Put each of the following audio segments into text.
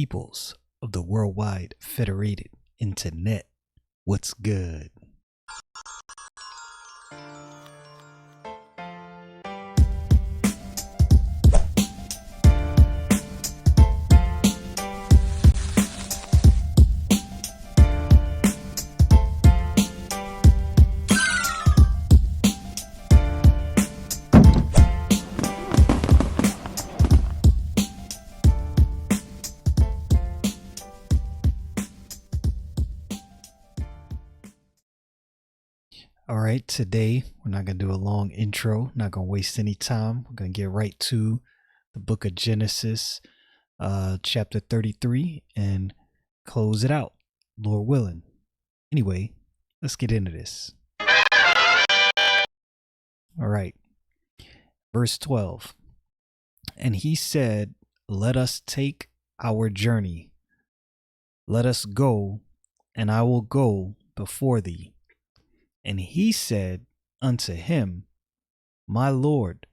peoples of the worldwide federated internet. What's good? All right, today we're not going to do a long intro, not going to waste any time. We're going to get right to the book of Genesis, chapter 33, and close it out, Lord willing. Anyway, let's get into this. All right, verse 12. And he said, "Let us take our journey. Let us go, and I will go before thee." And he said unto him, My Lord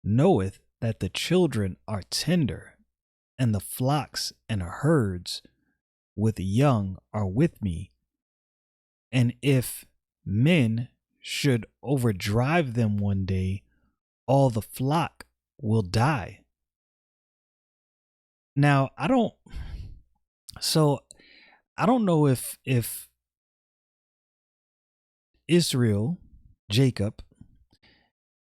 knoweth that the children are tender, and the flocks and herds with young are with me. And if men should overdrive them one day, all the flock will die. Now, I don't know if Israel, Jacob,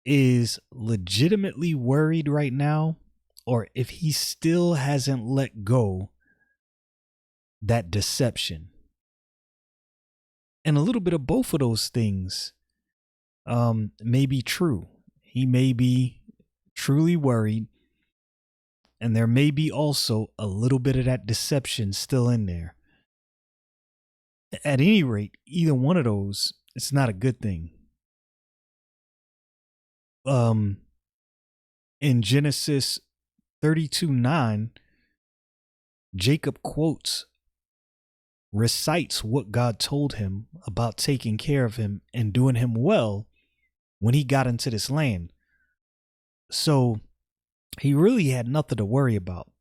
is legitimately worried right now, or if he still hasn't let go that deception. And a little bit of both of those things may be true. He may be truly worried, and there may be also a little bit of that deception still in there. At any rate, either one of those, it's not a good thing. In Genesis 32:9, Jacob recites what God told him about taking care of him and doing him well when he got into this land. So he really had nothing to worry about.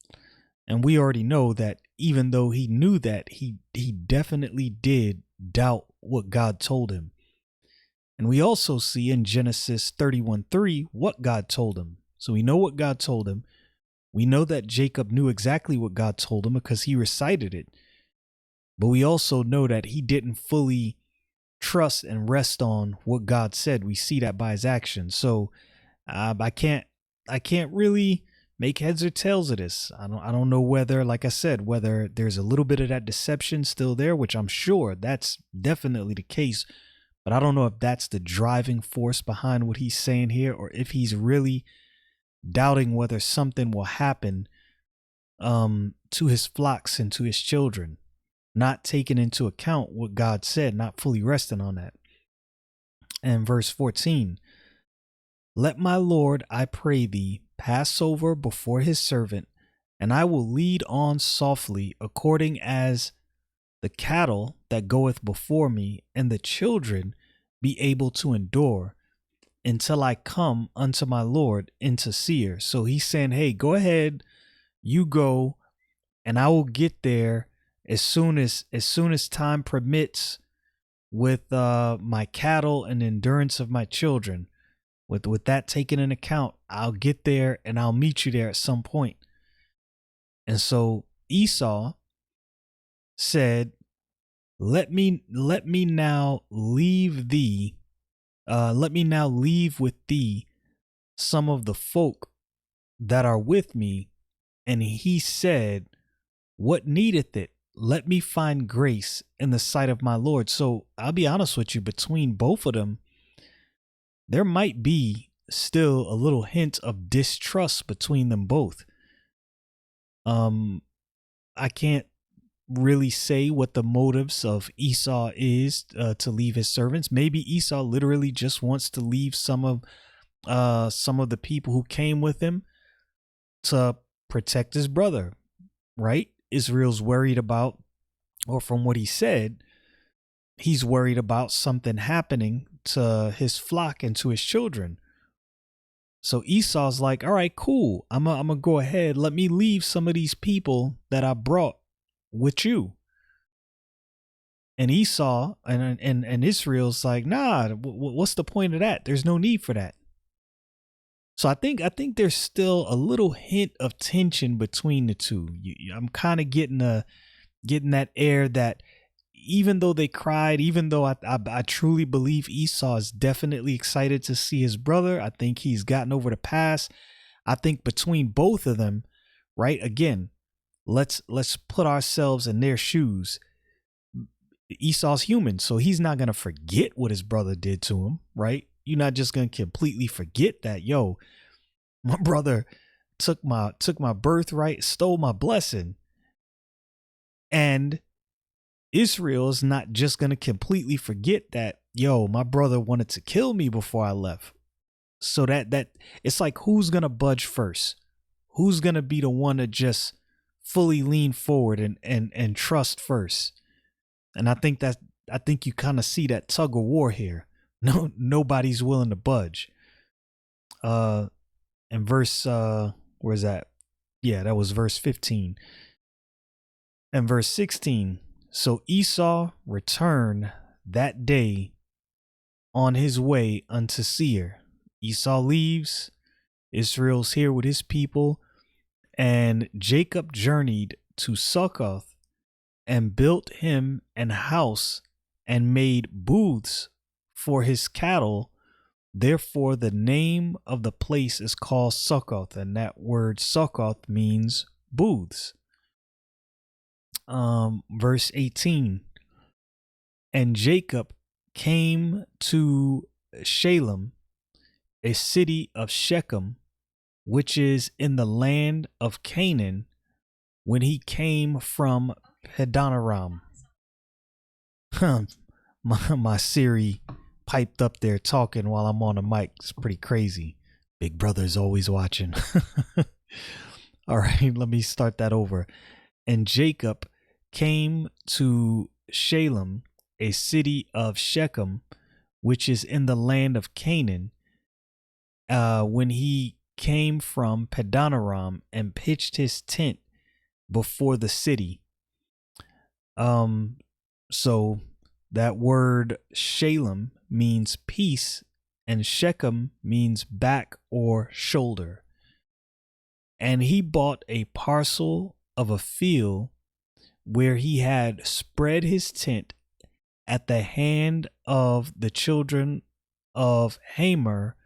And we already know that even though he knew that, he definitely did doubt what God told him. And we also see in Genesis 31:3 what God told him. So we know what God told him. We know that Jacob knew exactly what God told him because he recited it. But we also know that he didn't fully trust and rest on what God said. We see that by his actions. So I can't really make heads or tails of this. I don't know whether, like I said, whether there's a little bit of that deception still there, which I'm sure that's definitely the case. But I don't know if that's the driving force behind what he's saying here, or if he's really doubting whether something will happen to his flocks and to his children, not taking into account what God said, not fully resting on that. And verse 14, let my Lord, I pray thee, pass over before his servant, and I will lead on softly according as the cattle that goeth before me, and the children be able to endure until I come unto my Lord into Seir. So he's saying, hey, go ahead, you go, and I will get there as soon as time permits with my cattle and endurance of my children. With that taken into account, I'll get there and I'll meet you there at some point. And so Esau said, let me now leave thee. Let me now leave with thee some of the folk that are with me. And he said, what needeth it? Let me find grace in the sight of my Lord. So I'll be honest with you, between both of them, there might be still a little hint of distrust between them both. I can't really say what the motives of Esau is to leave his servants. Maybe Esau literally just wants to leave some of the people who came with him to protect his brother, right? Israel's worried about, or from what he said, he's worried about something happening to his flock and to his children. So Esau's like, all right, cool. I'm gonna go ahead. Let me leave some of these people that I brought with you. And Esau and Israel's like, nah, what's the point of that? There's no need for that. So I think there's still a little hint of tension between the two. I'm kind of getting that air that even though they cried, even though I truly believe Esau is definitely excited to see his brother, I think he's gotten over the past. I think between both of them, right? Again, let's put ourselves in their shoes. Esau's human, so he's not gonna forget what his brother did to him, right? You're not just gonna completely forget that, yo, my brother took my birthright, stole my blessing. And Israel is not just gonna completely forget that, yo, my brother wanted to kill me before I left. So that it's like, who's gonna budge first? Who's gonna be the one to just fully lean forward and trust first? And I think you kind of see that tug of war here. Nobody's willing to budge. And verse where's that? Yeah, that was verse 15. And verse 16. So Esau returned that day on his way unto Seir. Esau leaves. Israel's here with his people. And Jacob journeyed to Succoth and built him an house and made booths for his cattle. Therefore, the name of the place is called Succoth, and that word Succoth means booths. Verse 18. And Jacob came to Shalem, a city of Shechem, which is in the land of Canaan, when he came from Padanaram. My Siri piped up there talking while I'm on the mic. It's pretty crazy. Big brother's always watching. All right, let me start that over. And Jacob came to Shalem, a city of Shechem, which is in the land of Canaan, when he came from Padanaram and pitched his tent before the city. So that word Shalem means peace, and Shechem means back or shoulder. And he bought a parcel of a field where he had spread his tent at the hand of the children of Hamor,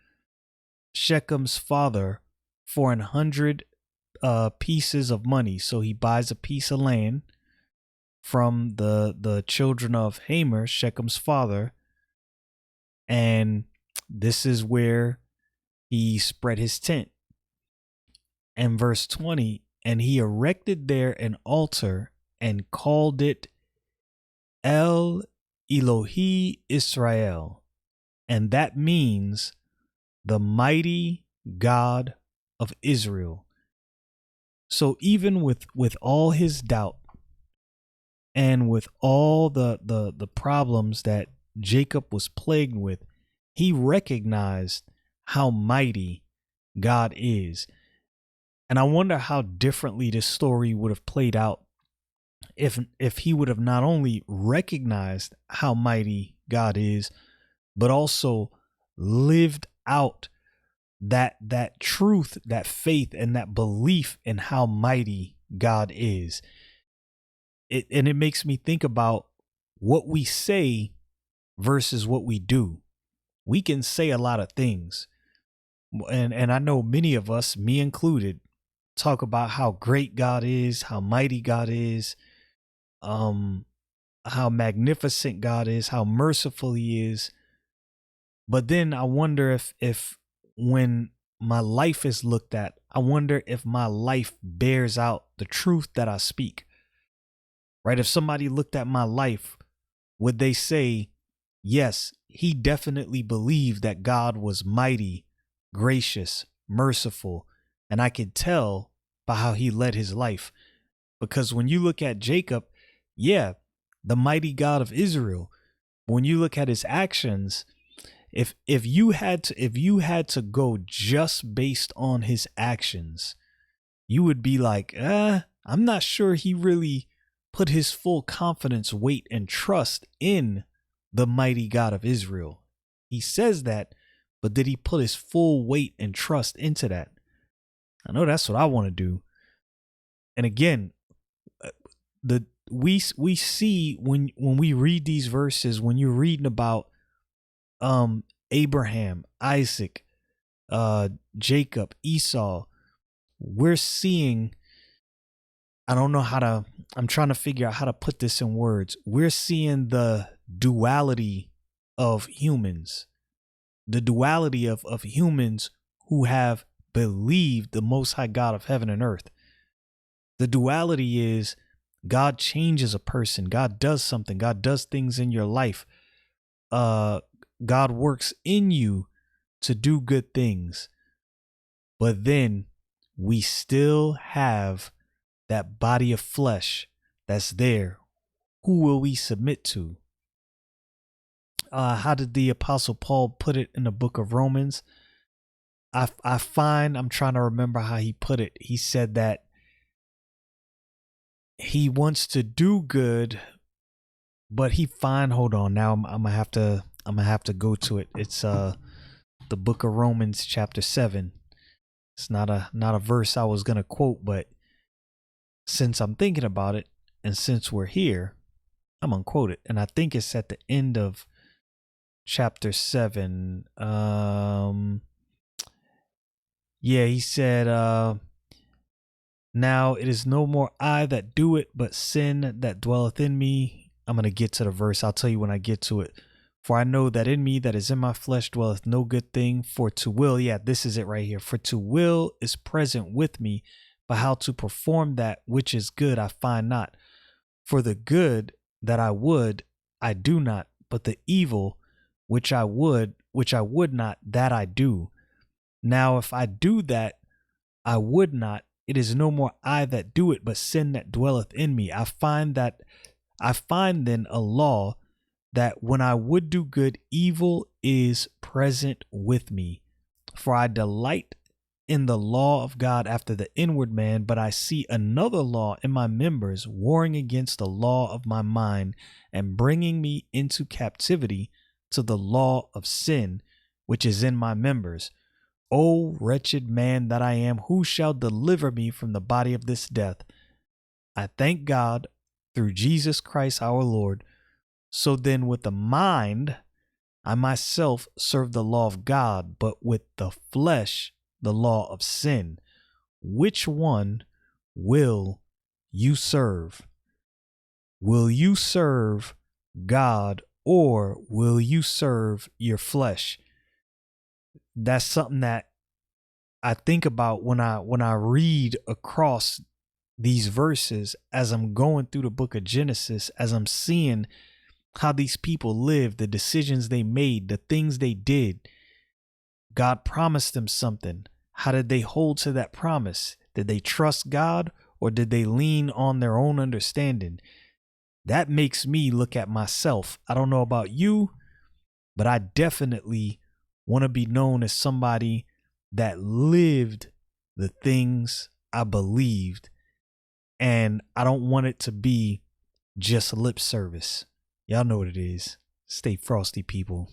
Shechem's father, for 100 pieces of money. So he buys a piece of land from the children of Hamor, Shechem's father, and this is where he spread his tent. And verse 20, and he erected there an altar and called it El Elohi Israel, and that means the mighty God of Israel. So even with all his doubt and with all the problems that Jacob was plagued with, he recognized how mighty God is. And I wonder how differently this story would have played out if he would have not only recognized how mighty God is, but also lived out that truth, that faith, and that belief in how mighty God is. And it makes me think about what we say versus what we do. We can say a lot of things. And I know many of us, me included, talk about how great God is, how mighty God is, how magnificent God is, how merciful he is. But then I wonder if when my life is looked at, I wonder if my life bears out the truth that I speak. Right? If somebody looked at my life, would they say, yes, he definitely believed that God was mighty, gracious, merciful, and I could tell by how he led his life. Because when you look at Jacob, yeah, the mighty God of Israel, when you look at his actions, If you had to go just based on his actions, you would be like, I'm not sure he really put his full confidence, weight, and trust in the mighty God of Israel. He says that, but did he put his full weight and trust into that? I know that's what I want to do. And again, we see when we read these verses, when you're reading about Abraham, Isaac, Jacob, Esau, we're seeing, I'm trying to figure out how to put this in words. We're seeing the duality of humans, the duality of humans who have believed the Most High God of heaven and earth. The duality is God changes a person. God does something. God does things in your life. God works in you to do good things. But then we still have that body of flesh that's there. Who will we submit to? How did the Apostle Paul put it in the book of Romans? I find, I'm trying to remember how he put it. He said that he wants to do good, but hold on. Now I'm gonna have to go to it. It's the book of Romans chapter 7. It's not a verse I was gonna quote, but since I'm thinking about it and since we're here, I'm gonna quote it. And I think it's at the end of chapter 7. He said, now it is no more I that do it, but sin that dwelleth in me. I'm going to get to the verse. I'll tell you when I get to it. For I know that in me, that is in my flesh, dwelleth no good thing. For to will, this is it right here. For to will is present with me, but how to perform that which is good I find not. For the good that I would, I do not, but the evil which I would not, that I do. Now if I do that I would not, it is no more I that do it, but sin that dwelleth in me. I find then a law, that when I would do good, evil is present with me. For I delight in the law of God after the inward man, but I see another law in my members, warring against the law of my mind, and bringing me into captivity to the law of sin, which is in my members. O wretched man that I am, who shall deliver me from the body of this death? I thank God through Jesus Christ our Lord. So then with the mind, I myself serve the law of God, but with the flesh, the law of sin. Which one will you serve? Will you serve God, or will you serve your flesh? That's something that I think about when I read across these verses, as I'm going through the book of Genesis, as I'm seeing how these people lived, the decisions they made, the things they did. God promised them something. How did they hold to that promise? Did they trust God, or did they lean on their own understanding? That makes me look at myself. I don't know about you, but I definitely want to be known as somebody that lived the things I believed, and I don't want it to be just lip service. Y'all know what it is. Stay frosty, people.